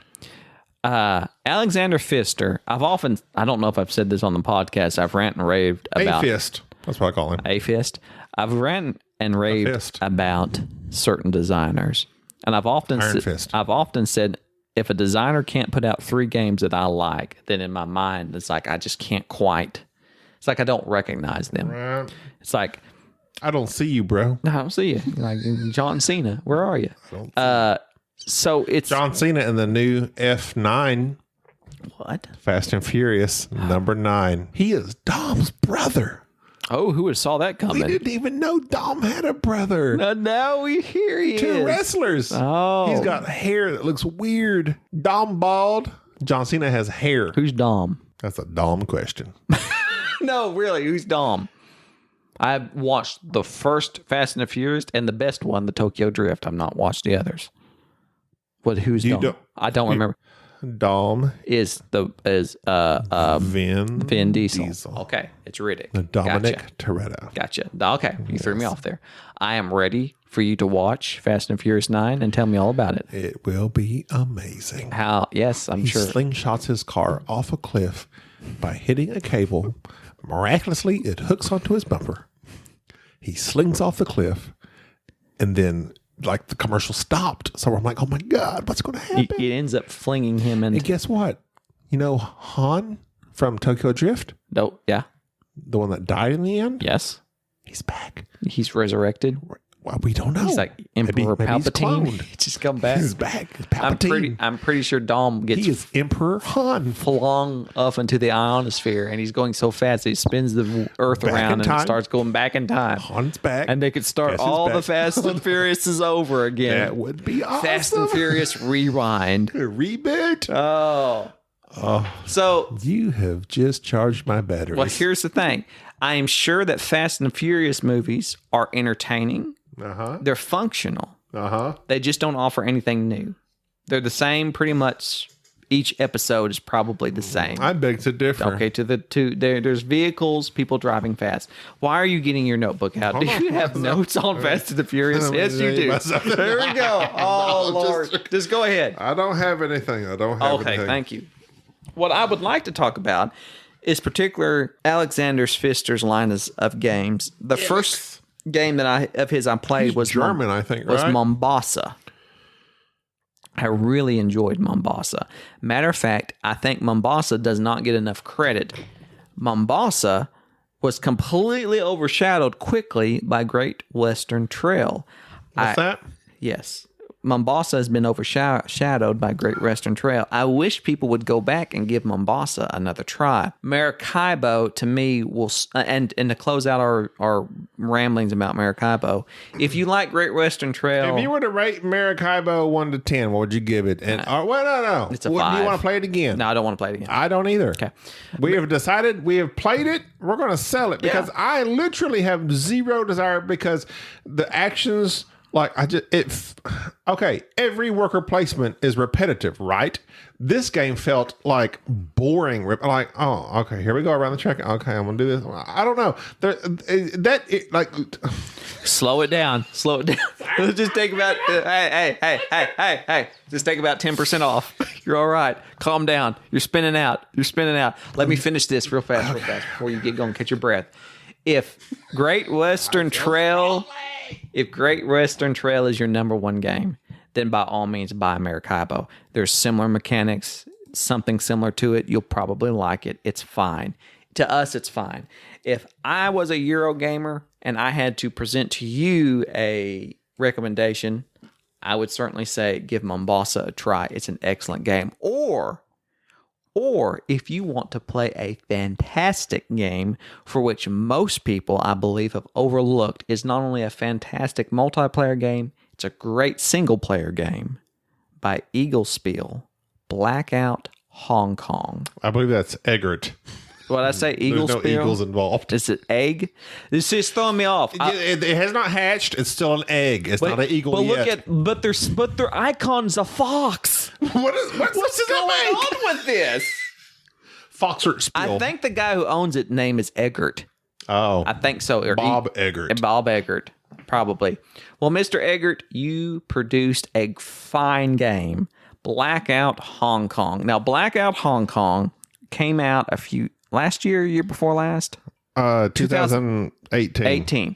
Alexander Pfister, I don't know if I've said this on the podcast, I've ranted and raved about... A-Fist. That's what I call him. A-Fist. I've ranted and raved about certain designers. And I've often said, if a designer can't put out 3 games that I like, then in my mind, it's like I just can't quite... It's like I don't recognize them. Right. It's like... I don't see you, bro. I don't see you. Like John Cena. Where are you? So it's John Cena in the new F9. What? Fast and Furious, number 9. He is Dom's brother. Oh, who would have saw that coming? We didn't even know Dom had a brother. Now here he is. 2 wrestlers. Oh. He's got hair that looks weird. Dom bald. John Cena has hair. Who's Dom? That's a Dom question. No, really, who's Dom? I watched the first Fast and the Furious and the best one, the Tokyo Drift. I've not watched the others. Who's Dom? I don't remember. Dom is Vin Diesel. Okay, it's Riddick. Dominic Toretto. Gotcha. Okay, you threw me off there. I am ready for you to watch Fast and Furious 9 and tell me all about it. It will be amazing. How? Yes, I'm sure. He slingshots his car off a cliff by hitting a cable. Miraculously, it hooks onto his bumper. He slings off the cliff, and then, like, the commercial stopped. So I'm like, oh my God, what's going to happen? It ends up flinging him in. And guess what? You know Han from Tokyo Drift? No, yeah. The one that died in the end? Yes. He's back. He's resurrected. Well, we don't know. He's like Emperor Palpatine. He's He just come back. He's back. It's Palpatine. I'm pretty sure Dom gets He is Emperor Han. flung off into the ionosphere, and he's going so fast that he spins the Earth around and it starts going back in time. Han's back. And they could start all the Fast and Furious is over again. That would be awesome. Fast and Furious Rewind. Reboot. Oh. So you have just charged my batteries. Well, here's the thing. I am sure that Fast and Furious movies are entertaining. Uh-huh. They're functional. Uh-huh. They just don't offer anything new. They're the same pretty much. Each episode is probably the same. I beg to differ. Okay, there's vehicles, people driving fast. Why are you getting your notebook out? Do you have notes on Fast and the Furious? Yes, you do. There we go. Oh, Lord. Just go ahead. I don't have anything. Okay, thank you. What I would like to talk about is particular Alexander Pfister's line of games. The first game that I played was German, I think, was Mombasa. I really enjoyed Mombasa. Matter of fact, I think Mombasa does not get enough credit. Mombasa was completely overshadowed quickly by Great Western Trail. What's that? Yes. Mombasa has been overshadowed by Great Western Trail. I wish people would go back and give Mombasa another try. Maracaibo, to me, will and to close out our ramblings about Maracaibo. If you like Great Western Trail, if you were to rate Maracaibo 1 to 10, what would you give it? And no, it's a 5. Do you want to play it again? No, I don't want to play it again. I don't either. Okay, we have decided we have played it. We're going to sell it because I literally have zero desire because the actions. Like every worker placement is repetitive, right? This game felt like boring. Like, oh, okay, here we go around the track. Okay, I'm gonna do this. I don't know. Slow it down. Let's just take about hey. Just take about 10% off. You're all right. Calm down. You're spinning out. Let me finish this real fast before you get going. Catch your breath. If Great Western Trail is your number one game, then by all means buy Maracaibo. There's similar mechanics, something similar to it. You'll probably like it. It's fine. To us, it's fine. If I was a Euro gamer and I had to present to you a recommendation, I would certainly say give Mombasa a try. It's an excellent game. Or if you want to play a fantastic game for which most people, I believe, have overlooked, is not only a fantastic multiplayer game, it's a great single-player game by Eaglespiel, Blackout Hong Kong. I believe that's Eggert. What I say, Eaglespiel? There's no eagles involved. Is it egg? This is throwing me off. It has not hatched. It's still an egg. It's not an eagle yet. But their icon's a fox. What's going on with this? Foxer Spiel. I think the guy who owns it name is Eggert. Oh. I think so. Bob Eggert. Bob Eggert, probably. Well, Mr. Eggert, you produced a fine game, Blackout Hong Kong. Now, Blackout Hong Kong came out last year before last? 2018.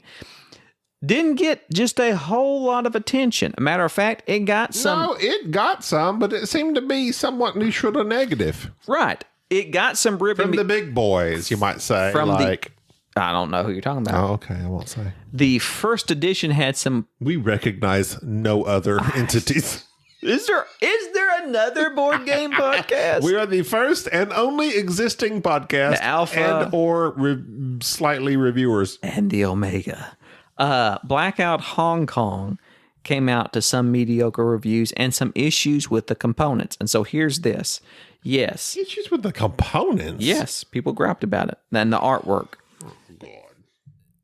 Didn't get just a whole lot of attention. A matter of fact, it got some. No, it got some, but it seemed to be somewhat neutral to negative. Right. It got some ribbon. From the big boys, you might say. I don't know who you're talking about. Oh, okay. I won't say. The first edition had some. We recognize no other entities. Is there another board game podcast? We are the first and only existing podcast. The alpha and or slightly reviewers. And the omega. Blackout Hong Kong came out to some mediocre reviews and some issues with the components. And so here's this. Yes. Issues with the components? Yes. People griped about it. And the artwork. Oh, God.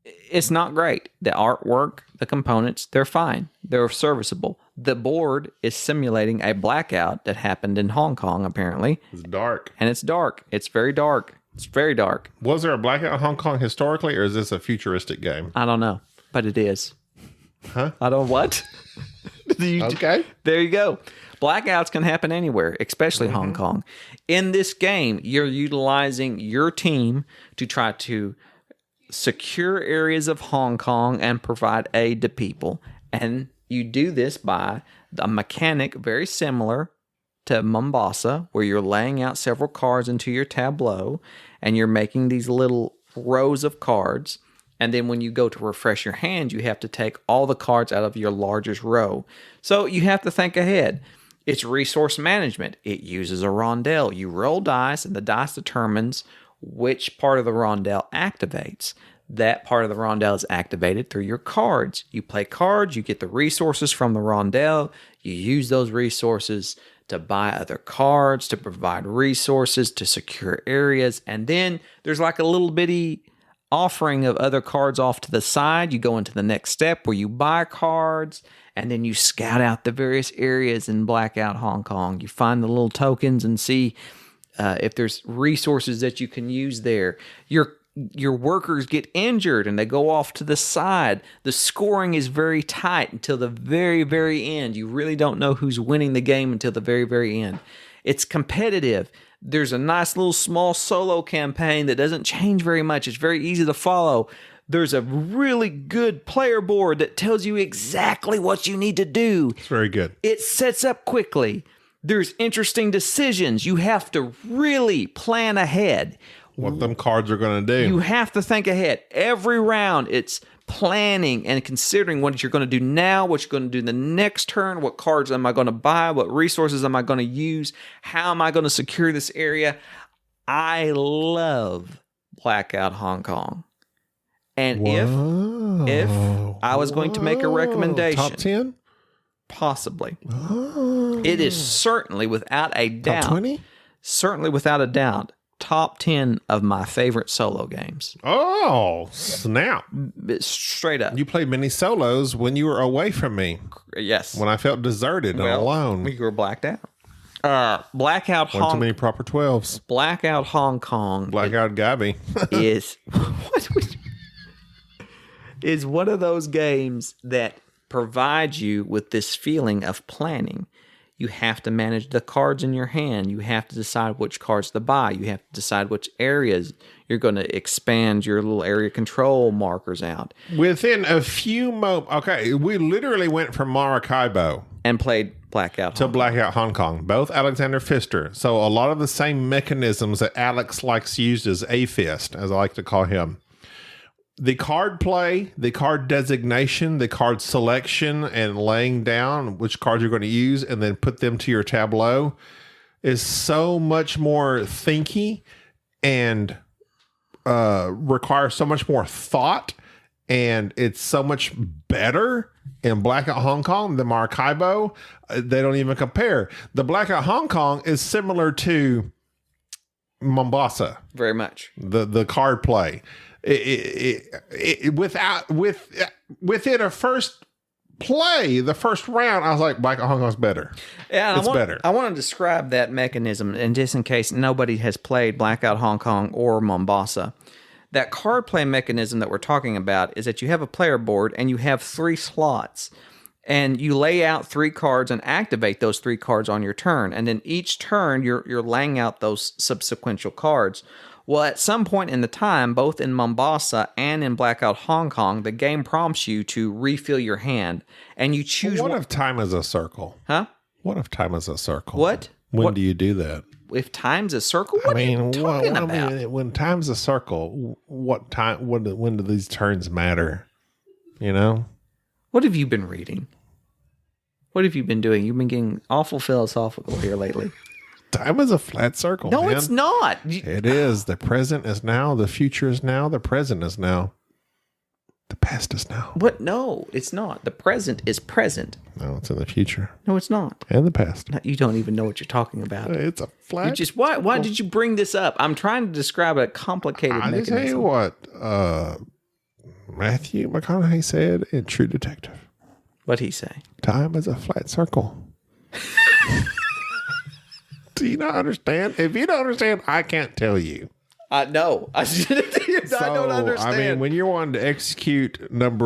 It's not great. The artwork, the components, they're fine. They're serviceable. The board is simulating a blackout that happened in Hong Kong, apparently. It's dark. And it's dark. It's very dark. It's very dark. Was there a blackout in Hong Kong historically, or is this a futuristic game? I don't know, but it is. Huh? I don't what? Okay. There you go. Blackouts can happen anywhere, especially Hong Kong. In this game, you're utilizing your team to try to secure areas of Hong Kong and provide aid to people. And you do this by a mechanic very similar to Mombasa, where you're laying out several cards into your tableau and you're making these little rows of cards. And then when you go to refresh your hand, you have to take all the cards out of your largest row. So you have to think ahead. It's resource management. It uses a rondelle. You roll dice, and the dice determines which part of the rondelle activates. That part of the rondelle is activated through your cards. You play cards, you get the resources from the rondelle, you use those resources to buy other cards, to provide resources, to secure areas, and then there's like a little bitty offering of other cards off to the side. You go into the next step where you buy cards, and then you scout out the various areas in Blackout Hong Kong. You find the little tokens and see if there's resources that you can use there. Your workers get injured and they go off to the side. The scoring is very tight until the very, very end. You really don't know who's winning the game until the very, very end. It's competitive. There's a nice little small solo campaign that doesn't change very much. It's very easy to follow. There's a really good player board that tells you exactly what you need to do. It's very good. It sets up quickly. There's interesting decisions. You have to really plan ahead. what them cards are going to do. You have to think ahead. Every round, it's planning and considering what you're going to do now, what you're going to do the next turn, what cards am I going to buy, what resources am I going to use, how am I going to secure this area. I love Blackout Hong Kong. And if I was going to make a recommendation, top 10? Possibly. It is certainly without a doubt. Top 20? Certainly without a doubt. Top 10 of my favorite solo games. Oh, snap. Straight up. You played many solos when you were away from me. Yes. When I felt deserted and alone. We were blacked out. Blackout One too many proper 12s. Blackout Hong Kong. Blackout Gabby. is one of those games that provides you with this feeling of planning. You have to manage the cards in your hand. You have to decide which cards to buy. You have to decide which areas you're going to expand your little area control markers out. Within a few moments, okay, we literally went from Maracaibo and played Blackout to Blackout Hong Kong, both Alexander Pfister. So a lot of the same mechanisms that Alex likes used as a Pfist, as I like to call him. The card play, the card designation, the card selection, and laying down which cards you're going to use and then put them to your tableau is so much more thinky and requires so much more thought. And it's so much better in Blackout Hong Kong than Maracaibo. They don't even compare. The Blackout Hong Kong is similar to Mombasa. Very much. The card play. Within a first play, the first round, I was like, Blackout Hong Kong's better. Yeah, it's better. I want to describe that mechanism, and just in case nobody has played Blackout Hong Kong or Mombasa, that card play mechanism that we're talking about is that you have a player board and you have 3 slots. And you lay out 3 cards and activate those 3 cards on your turn. And then each turn, you're laying out those subsequent cards. Well, at some point in the time, both in Mombasa and in Blackout Hong Kong, the game prompts you to refill your hand. And you choose What if time is a circle? Huh? What if time is a circle? What? When do you do that? If time's a circle? What are you talking about? When time's a circle, what time? When do these turns matter? You know? What have you been reading? What have you been doing? You've been getting awful philosophical here lately. Time is a flat circle. No, man. it's not. It is. The present is now. The future is now. The present is now. The past is now. What? No, it's not. The present is present. No, it's in the future. No, it's not. And the past. You don't even know what you're talking about. It's a flat. Why did you bring this up? I'm trying to describe a complicated mechanism. I tell you what, Matthew McConaughey said in True Detective. What'd he say? Time is a flat circle. Do you not understand? If you don't understand, I can't tell you. No, I don't understand. I mean, when you're wanting to execute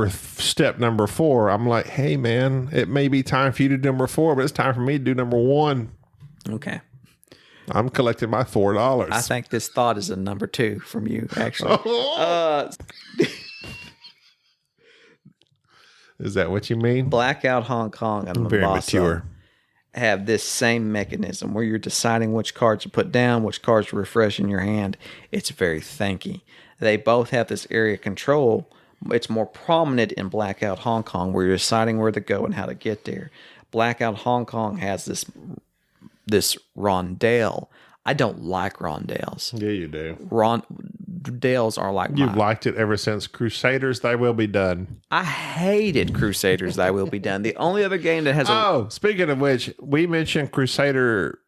step number 4, I'm like, hey, man, it may be time for you to do number 4, but it's time for me to do number 1. Okay. I'm collecting my $4. I think this thought is a number 2 from you, actually. Is that what you mean? Blackout Hong Kong and Mombasa Very mature. Have this same mechanism where you're deciding which cards to put down, which cards to refresh in your hand. It's very thanky. They both have this area control. It's more prominent in Blackout Hong Kong where you're deciding where to go and how to get there. Blackout Hong Kong has this rondelle. I don't like rondelles. Yeah, you do. Rondelles are like You've liked it ever since Crusaders, Thy Will Be Done. I hated Crusaders, Thy Will Be Done. The only other game that has speaking of which, we mentioned Crusader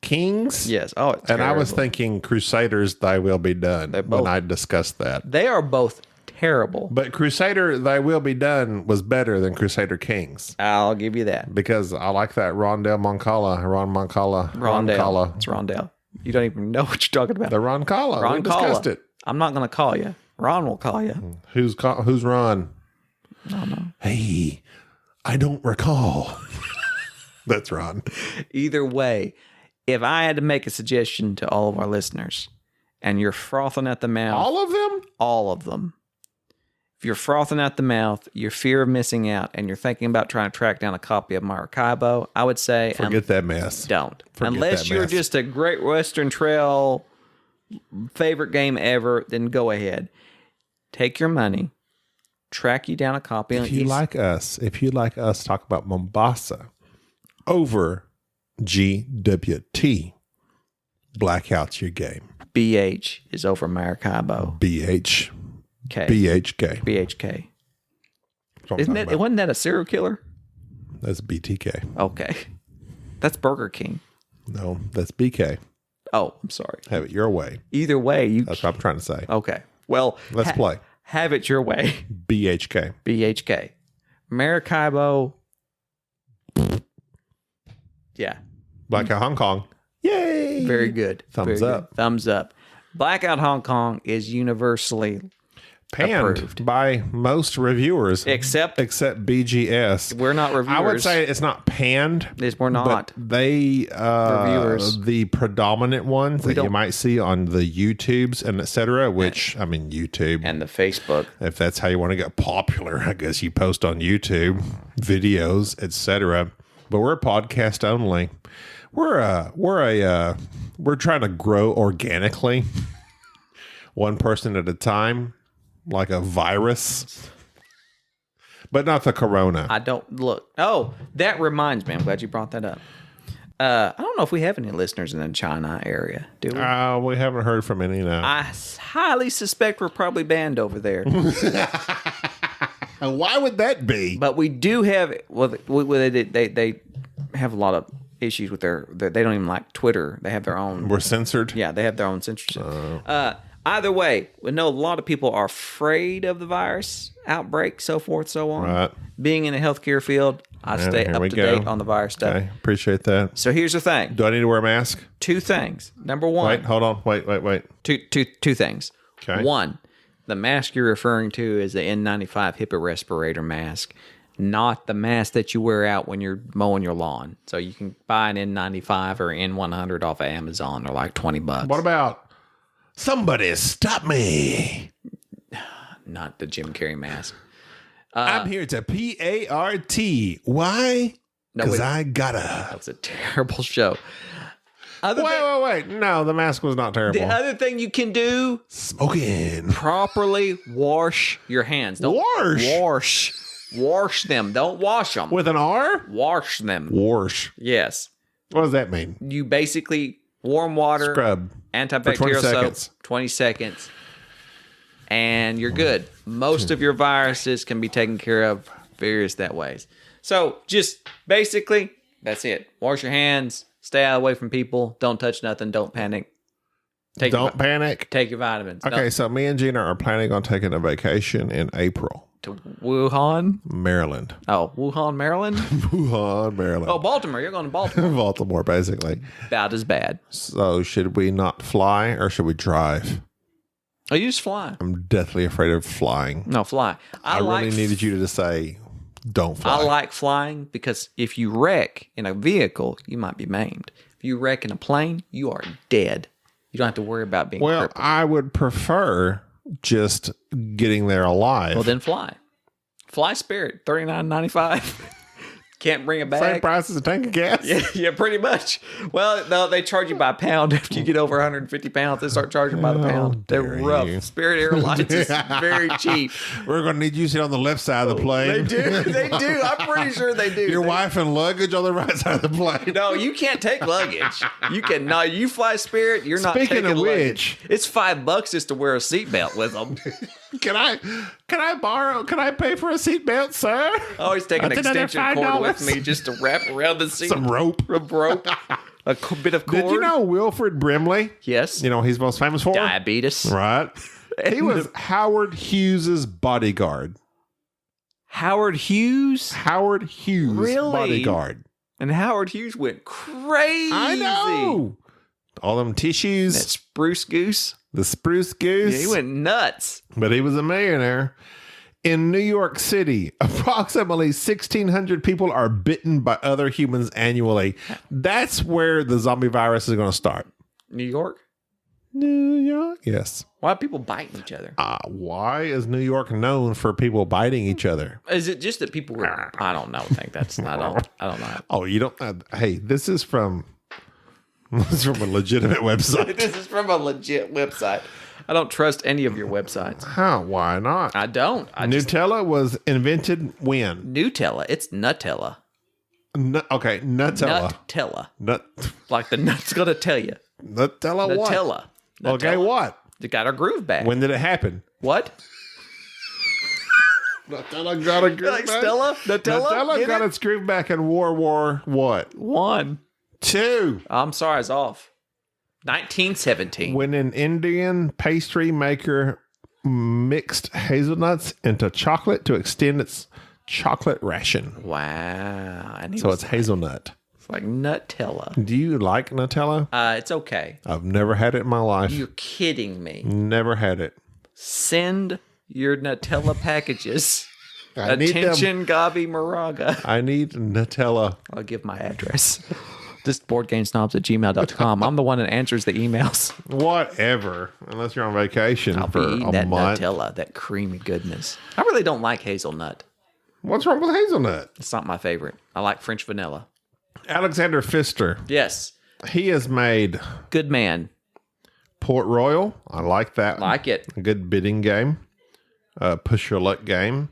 Kings. Yes. Oh, it's and terrible. I was thinking Crusaders, Thy Will Be Done when I discussed that. They are both terrible. But Crusader, Thy Will Be Done was better than Crusader Kings. I'll give you that. Because I like that Rondelle Moncala. Rondelle. It's Rondelle. You don't even know what you're talking about. The Roncala. We discussed it. I'm not going to call you. Ron will call you. Who's Ron? I don't know. Hey, I don't recall. That's Ron. Either way, if I had to make a suggestion to all of our listeners, and you're frothing at the mouth. All of them? All of them. If you're frothing at the mouth, your fear of missing out, and you're thinking about trying to track down a copy of Maracaibo, I would say... Forget that mess. Don't. Forget Unless that you're mess. just a Great Western Trail favorite game ever, then go ahead. Take your money, track you down a copy. If you like us talk about Mombasa over GWT, Blackout's your game. BH is over Maracaibo. BH. K. BHK. BHK. That's Isn't it? Wasn't that a serial killer? That's BTK. Okay. That's Burger King. No, that's BK. Oh, I'm sorry. Have it your way. Either way, That's what I'm trying to say. Okay. Well, Let's play. Have it your way. BHK. BHK. Maracaibo. Yeah. Blackout Hong Kong. Yay! Very good. Thumbs Very up. Good. Thumbs up. Blackout Hong Kong is universally Panned approved by most reviewers. Except BGS. we're not reviewers. I would say it's not panned. We're not. But they, Reviewers. the predominant ones that you don't- might see on the YouTubes and etc., which, I mean, YouTube. And the Facebook. If that's how you want to get popular, I guess you post on YouTube videos, etc. But we're a podcast only. We're trying to grow organically, one person at a time, like a virus, but not the corona. I don't look. Oh, that reminds me. I'm glad you brought that up. I don't know if we have any listeners in the China area. Do we? We haven't heard from any now. I highly suspect we're probably banned over there. Why would that be? But we do have. Well, they have a lot of issues with their. They don't even like Twitter. They have their own. We're censored. Yeah, they have their own censorship. Either way, we know a lot of people are afraid of the virus outbreak, so forth, so on. Right. Being in the healthcare field, I stay here up we to go. date on the virus stuff. Okay, appreciate that. So here's the thing. Do I need to wear a mask? Two things. Number one. Wait, hold on. Wait. Two things. Okay. One, the mask you're referring to is the N95 HEPA respirator mask, not the mask that you wear out when you're mowing your lawn. So you can buy an N95 or N100 off of Amazon. They're like $20. What about somebody stop me? Not the Jim Carrey mask. I'm here to PART. Why? No, Because wait. I gotta. That was a terrible show. Wait. No, the mask was not terrible. The other thing you can do, Smoking. properly wash your hands. Don't wash them. Don't wash them. With an R? Wash them. Wash. Yes. What does that mean? You basically warm water, Scrub. antibacterial For 20 soap, seconds. 20 seconds, and you're good. Most of your viruses can be taken care of various that ways. So just basically, that's it. Wash your hands. Stay out away from people. Don't touch nothing. Don't panic. Don't panic. Take your vitamins. Okay, so me and Gina are planning on taking a vacation in April. To Wuhan. Maryland. Oh, Wuhan, Maryland. Wuhan, Maryland. Oh, Baltimore. You're going to Baltimore. Baltimore, basically. About as bad. So should we not fly or should we drive? Oh, you just fly. I'm deathly afraid of flying. No, fly. I really needed you to say, don't fly. I like flying because if you wreck in a vehicle, you might be maimed. If you wreck in a plane, you are dead. You don't have to worry about being Well, crippled. I would prefer just getting there alive. Well, then fly. Fly Spirit, $39.95. Can't bring it back. Same price as a tank of gas. Yeah, pretty much. Well, no, they charge you by pound. After you get over 150 pounds, they start charging by the pound. They're dare rough. you. Spirit Airlines is very cheap. We're going to need you to sit on the left side of the plane. They do. I'm pretty sure they do. Your wife and luggage on the right side of the plane. No, you can't take luggage. You can no. You fly Spirit. You're not Speaking taking of luggage. which- It's $5 just to wear a seatbelt with them. Can I pay for a seatbelt, sir? I always take an That's another extension cord with $5. me just to wrap around the seat. Some rope. A rope. Bit of cord. Did you know Wilfred Brimley? Yes. You know what he's most famous for? Diabetes. Right. He was Howard Hughes's bodyguard. Howard Hughes. Howard Hughes' Really? bodyguard. And Howard Hughes went crazy. I know. All them tissues. That spruce goose. The spruce goose. Yeah, he went nuts. But he was a millionaire. In New York City, approximately 1,600 people are bitten by other humans annually. That's where the zombie virus is going to start. New York? New York? Yes. Why are people biting each other? Why is New York known for people biting each other? Is it just that people were... I don't know. I think that's... I don't know. Oh, you don't... hey, this is from It's from a legitimate website. This is from a legit website. I don't trust any of your websites. How? Why not? I don't. Nutella was invented when? Nutella. It's Nutella. Okay, Nutella. Nutella. Like the nut's going to tell you. Nutella what? Nutella. Okay, what? It got our groove back. When did it happen? What? Nutella got a groove Like back? Stella? Nutella got its groove back in World War what? 1. 2. I'm sorry, I was off. 1917. When an Indian pastry maker mixed hazelnuts into chocolate to extend its chocolate ration. Wow. And So it's hazelnut. It's like Nutella. Do you like Nutella? It's okay. I've never had it in my life. You're kidding me. Never had it. Send your Nutella packages. I need them. Attention, Gabi Moraga. I need Nutella. I'll give my address. Just boardgamesnobs@gmail.com. I'm the one that answers the emails. Whatever. Unless you're on vacation I'll for be eating a that month. Nutella, that creamy goodness. I really don't like hazelnut. What's wrong with hazelnut? It's not my favorite. I like French vanilla. Alexander Pfister. Yes. He has made Good man. Port Royal. I like that. Like it. A good bidding game. Push your luck game.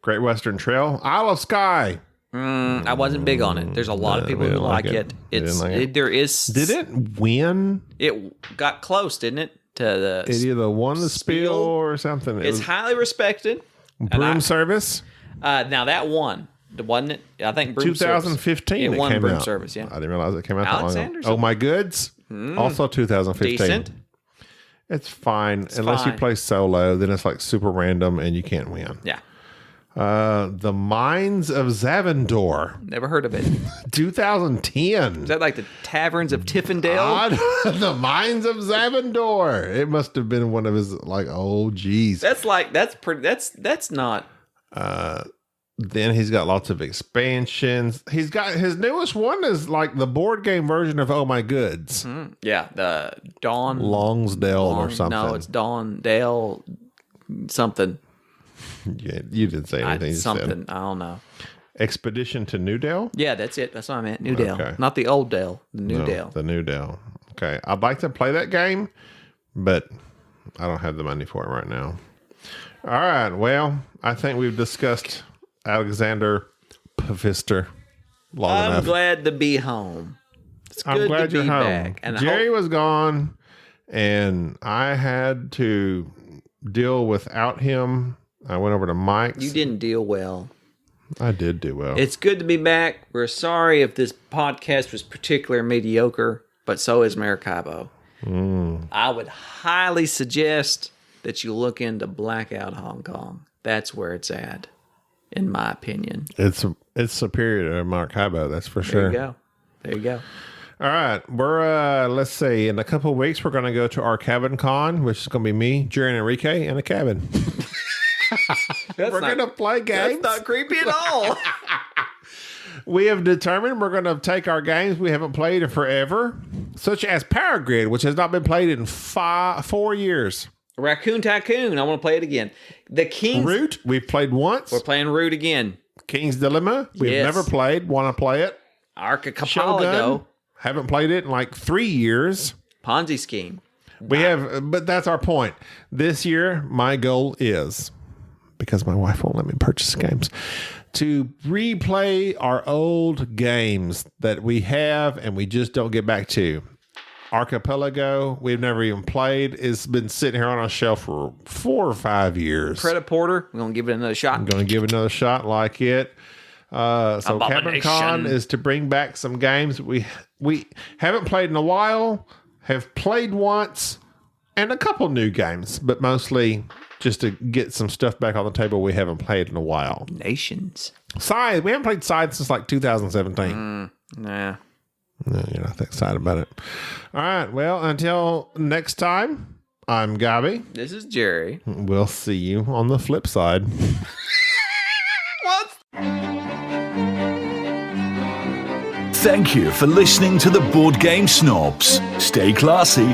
Great Western Trail. Isle of Skye. I wasn't big on it. There's a lot of people who didn't like like it. it. It's Didn't like it. there is. Did it win? It got close, didn't it? To the. It either won the spiel or something. It It's was highly respected. broom service. Now that one, wasn't it? I think broom 2015. Service. It won came broom out. service. Yeah. I didn't realize it came out that long Alexander's ago. Oh My Goods. Also 2015. Decent. It's fine. Unless you fine. play solo, then it's like super random and you can't win. Yeah. The Mines of Zavendor. Never heard of it. 2010. Is that like the Taverns of Tiffindale? The Mines of Zavendor. It must have been one of his like, oh geez. That's not. Then he's got lots of expansions. He's got his newest one is like the board game version of Oh My Goods. Yeah, the Dawn Longsdale or something. No, it's Dawn Dale something. Yeah, you didn't say anything. You Something. said I don't know. Expedition to New Dale. Yeah, that's it. That's what I meant. New Dale. Okay. Not the old Dale. The New No, Dale. The New Dale. Okay. I'd like to play that game, but I don't have the money for it right now. All right. Well, I think we've discussed Alexander Pfister long I'm enough. glad to be home. It's good I'm glad to you're be home. back. And Jerry was gone, and I had to deal without him. I went over to Mike's. you didn't deal well. I did do well. It's good to be back. We're sorry if this podcast was particularly mediocre, but so is Maracaibo. I would highly suggest that you look into Blackout Hong Kong. That's where it's at, in my opinion. It's superior to Maracaibo, that's for There sure. you go. There you go. All right, we're let's see. In a couple of weeks, we're going to go to our cabin con, which is going to be me, Jerry, and Enrique in a cabin. We're going to play games. That's not creepy at all. We have determined we're going to take our games we haven't played in forever, such as Power Grid, which has not been played in 4 years. Raccoon Tycoon. I want to play it again. The King's. Root, we've played once. We're playing Root again. King's Dilemma, we've Yes. never played. Want to play it? Archipelago. Shogun, haven't played it in like 3 years. Ponzi Scheme. We have, but that's our point. This year, my goal is, because my wife won't let me purchase games, to replay our old games that we have and we just don't get back to. Archipelago, we've never even played. It's been sitting here on our shelf for 4 or 5 years. Credit Porter. We're going to give it another shot. I'm going to give it another shot like it. So Cabin Con Abomination. is to bring back some games we haven't played in a while, have played once, and a couple new games, but mostly just to get some stuff back on the table we haven't played in a while. Nations. Scythe, we haven't played Scythe since like 2017. Nah. No, you're not that excited about it. All right, well, until next time, I'm Gabi. This is Jerry. We'll see you on the flip side. What? Thank you for listening to the Board Game Snobs. Stay classy.